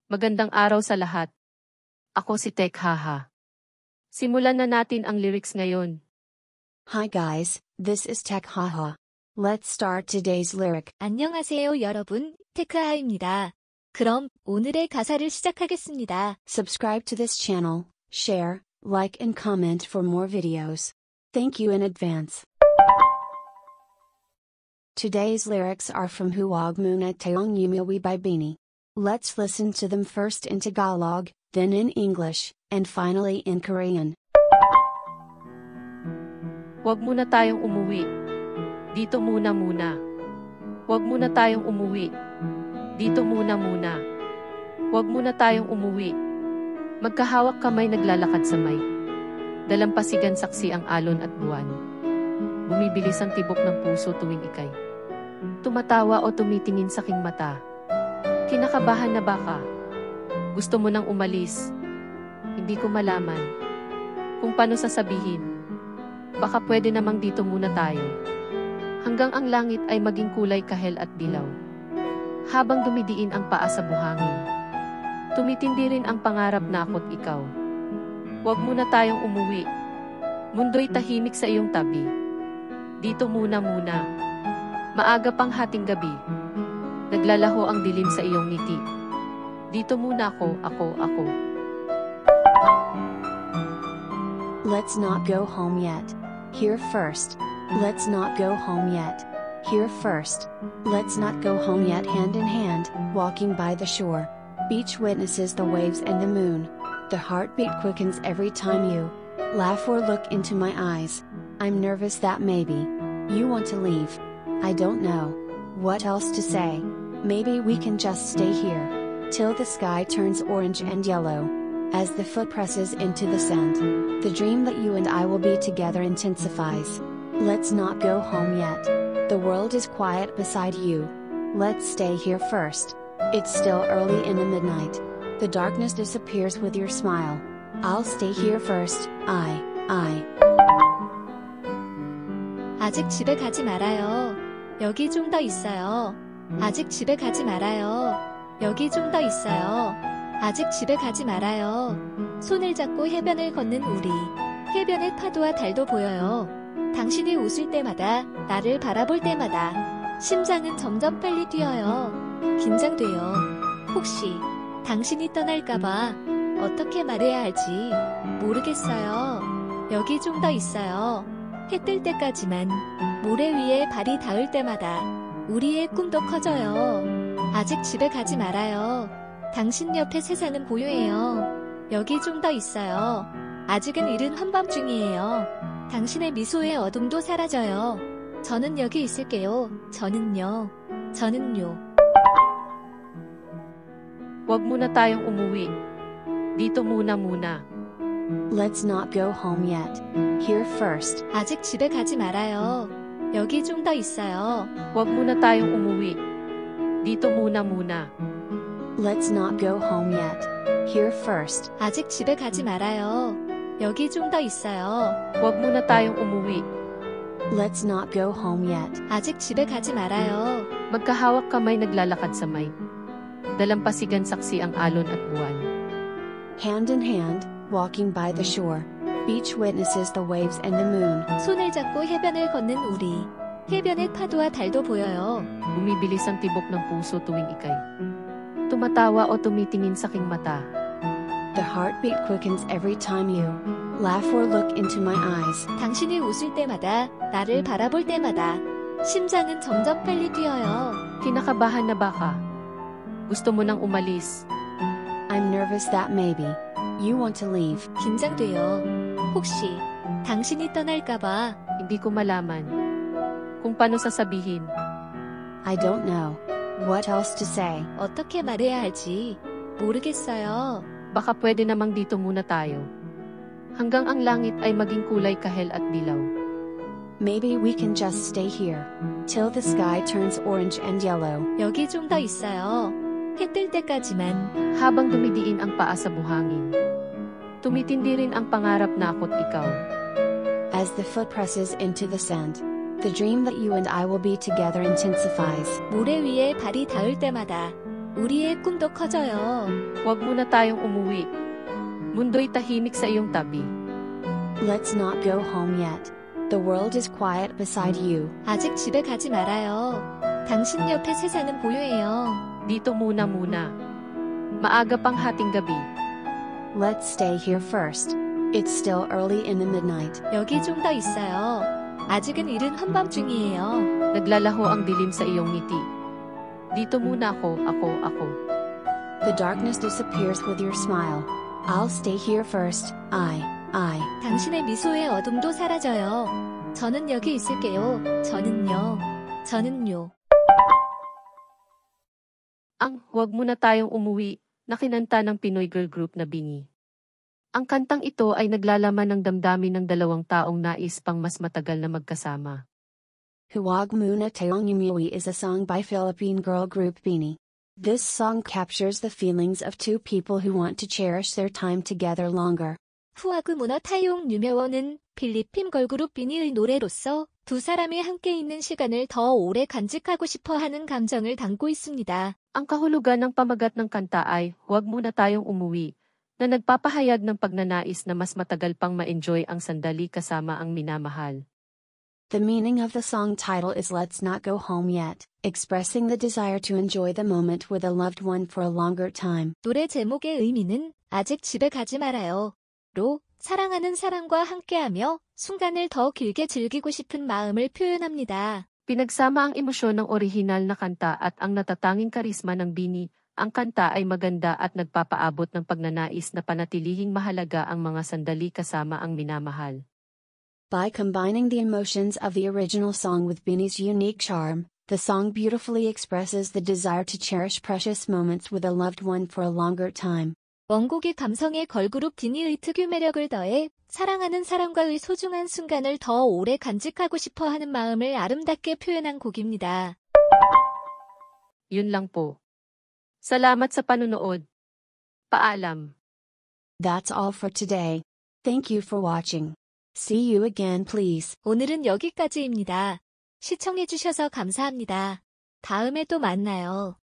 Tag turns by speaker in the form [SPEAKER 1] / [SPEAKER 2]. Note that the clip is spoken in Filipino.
[SPEAKER 1] Magandang araw sa lahat. Ako si Tek Haha. Simulan na natin ang lyrics ngayon.
[SPEAKER 2] Hi guys, this is Tech Haha. Let's start today's lyric.
[SPEAKER 3] 안녕하세요 여러분, 테크하입니다. 그럼 오늘의 가사를 시작하겠습니다.
[SPEAKER 2] Subscribe to this channel, share, like and comment for more videos. Thank you in advance. Today's lyrics are from Huwag Muna Tayong Umuwi by Beanie. Let's listen to them first in Tagalog, then in English, and finally in Korean.
[SPEAKER 1] Huwag muna tayong umuwi. Dito muna. Huwag muna tayong umuwi. Dito muna. Huwag muna tayong umuwi. Magkahawak kamay naglalakad sa may. Dalampasigan saksi ang alon at buwan. Bumibilis ang tibok ng puso tuwing ikay tumatawa o tumitingin sa aking mata. Kinakabahan na baka gusto mo nang umalis. Hindi ko malaman kung paano sasabihin. Baka pwede namang dito muna tayo. Hanggang ang langit ay maging kulay kahel at dilaw. Habang dumidiin ang paa sa buhangin. Tumitindi rin ang pangarap na ako't ikaw. Huwag muna tayong umuwi. Mundo'y tahimik sa iyong tabi. Dito muna. Maaga pang hating gabi. Naglalaho ang dilim sa iyong ngiti. Dito muna ako.
[SPEAKER 2] Let's not go home yet. Here first. Let's not go home yet. Here first. Let's not go home yet. Hand in hand, walking by the shore. Beach witnesses the waves and the moon. The heartbeat quickens every time you laugh or look into my eyes. I'm nervous that maybe you want to leave. I don't know what else to say. Maybe we can just stay here till the sky turns orange and yellow as the foot presses into the sand. The dream that you and I will be together intensifies. Let's not go home yet. The world is quiet beside you. Let's stay here first. It's still early in the midnight. The darkness disappears with your smile. I'll stay here first.
[SPEAKER 3] 아직 집에 가지 말아요. 여기 좀 더 있어요. 아직 집에 가지 말아요. 여기 좀 더 있어요. 아직 집에 가지 말아요. 손을 잡고 해변을 걷는 우리. 해변의 파도와 달도 보여요. 당신이 웃을 때마다, 나를 바라볼 때마다 심장은 점점 빨리 뛰어요. 긴장돼요. 혹시 당신이 떠날까봐 어떻게 말해야 할지 모르겠어요. 여기 좀 더 있어요. 해 뜰 때까지만 모래 위에 발이 닿을 때마다 우리의 꿈도 커져요. 아직 집에 가지 말아요. 당신 옆에 세상은 고요해요. 여기 좀 더 있어요. 아직은 이른 한밤중이에요. 당신의 미소에 어둠도 사라져요. 저는 여기 있을게요. 저는요.
[SPEAKER 1] Huwag muna tayong umuwi. Dito muna.
[SPEAKER 2] Let's not go home yet. Here first.
[SPEAKER 3] 아직 집에 가지 말아요. 여기 좀 더 있어요.
[SPEAKER 1] Huwag muna tayong umuwi. Dito muna.
[SPEAKER 2] Let's not go home yet. Here first.
[SPEAKER 3] 아직 집에 가지 말아요. 여기 좀 더 있어요.
[SPEAKER 1] Huwag muna tayong umuwi.
[SPEAKER 2] Let's not go home yet.
[SPEAKER 3] 아직 집에 가지 말아요.
[SPEAKER 1] Magkahawak kamay naglalakad sa may. Dalampasigan saksi ang alon at buwan.
[SPEAKER 2] Hand in hand, walking by the shore. Beach witnesses the waves and the moon.
[SPEAKER 3] 손을 잡고 해변을 걷는 우리. 해변의 파도와 달도 보여요.
[SPEAKER 1] Bumibilis ang tibok ng puso tuwing ikay tumatawa o tumitingin sa aking mata.
[SPEAKER 2] The heartbeat quickens every time you laugh or look into my eyes.
[SPEAKER 3] 당신이 웃을 때마다, 나를 바라볼 때마다 심장은 점점 빨리 뛰어요.
[SPEAKER 1] Kinakabahan na baka gusto mo nang umalis.
[SPEAKER 2] I'm nervous that maybe you want to leave.
[SPEAKER 3] 긴장돼요. 혹시 당신이 떠날까봐
[SPEAKER 1] Hindi ko malaman kung paano sasabihin.
[SPEAKER 2] I don't know what else to say.
[SPEAKER 3] 어떻게 말해야 할지 모르겠어요.
[SPEAKER 1] Baka pwede namang dito muna tayo. Hanggang ang langit ay maging kulay kahel at dilaw.
[SPEAKER 2] Maybe we can just stay here till the sky turns orange and yellow.
[SPEAKER 3] 여기 좀 더 있어요. 해 뜰 때까지만.
[SPEAKER 1] Habang dumidiin ang paa sa buhangin. Tumitindi rin ang pangarap na ako't ikaw.
[SPEAKER 2] As the foot presses into the sand, the dream that you and I will be together intensifies.
[SPEAKER 3] 모래 위에 발이 닿을 때마다 우리의 꿈도 커져요.
[SPEAKER 1] Huwag muna tayong umuwi. Mundo'y tahimik sa iyong tabi.
[SPEAKER 2] Let's not go home yet. The world is quiet beside you.
[SPEAKER 3] 아직 집에 가지 말아요. 당신 옆에 세상은 고요해요.
[SPEAKER 1] Dito muna. Maaga pang hating gabi.
[SPEAKER 2] Let's stay here first. It's still early in the midnight.
[SPEAKER 3] 여기 좀 더 있어요. 아직은 이른 한밤중이에요.
[SPEAKER 1] Naglalaho ang dilim sa iyong ngiti. Dito muna ako.
[SPEAKER 2] The darkness disappears with your smile. I'll stay here first. I.
[SPEAKER 3] 당신의 미소의 어둠도 사라져요. 저는 여기 있을게요. 저는요.
[SPEAKER 1] Ang Huwag Muna Tayong Umuwi na kinanta ng Pinoy girl group na Bingi. Ang kantang ito ay naglalaman ng damdamin ng dalawang taong nais pang mas matagal na magkasama.
[SPEAKER 2] Huwag Muna Tayong Umuwi is a song by Philippine girl group Bingi. This song captures the feelings of two people who want to cherish their time together longer.
[SPEAKER 3] 후아그 문어 타용 유명원은 필리핀 걸그룹 비니의 노래로서 두 사람이 함께 있는 시간을 더 오래 간직하고 싶어 하는 감정을 담고 있습니다.
[SPEAKER 1] Ang kahulugan ng pamagat ng kanta ay Huwag Muna Tayong Umuwi, na nagpapahayag ng pagnanais na mas matagal pang ma-enjoy ang sandali kasama ang minamahal.
[SPEAKER 2] The meaning of the song title is Let's Not Go Home Yet, expressing the desire to enjoy the moment with a loved one for a longer time.
[SPEAKER 3] 노래 제목의 의미는 아직 집에 가지 말아요. 로 사랑하는 사람과 함께하며 순간을 더 길게 즐기고 싶은 마음을 표현합니다.
[SPEAKER 1] Pinagsama ang emosyon ng orihinal na kanta at ang natatanging karisma ng Bini, ang kanta ay maganda at nagpapaabot ng pagnanais na panatilihing mahalaga ang mga sandali kasama ang minamahal.
[SPEAKER 2] By combining the emotions of the original song with Bini's unique charm, the song beautifully expresses the desire to cherish precious moments with a loved one for a longer time.
[SPEAKER 3] 원곡의 감성에 걸그룹 비니의 특유 매력을 더해 사랑하는 사람과의 소중한 순간을 더 오래 간직하고 싶어 하는 마음을 아름답게 표현한 곡입니다.
[SPEAKER 1] Yun lang po. Salamat sa panunood. Paalam.
[SPEAKER 2] That's all for today. Thank you for watching. See you again please.
[SPEAKER 3] 오늘은 여기까지입니다. 시청해주셔서 감사합니다. 다음에 또 만나요.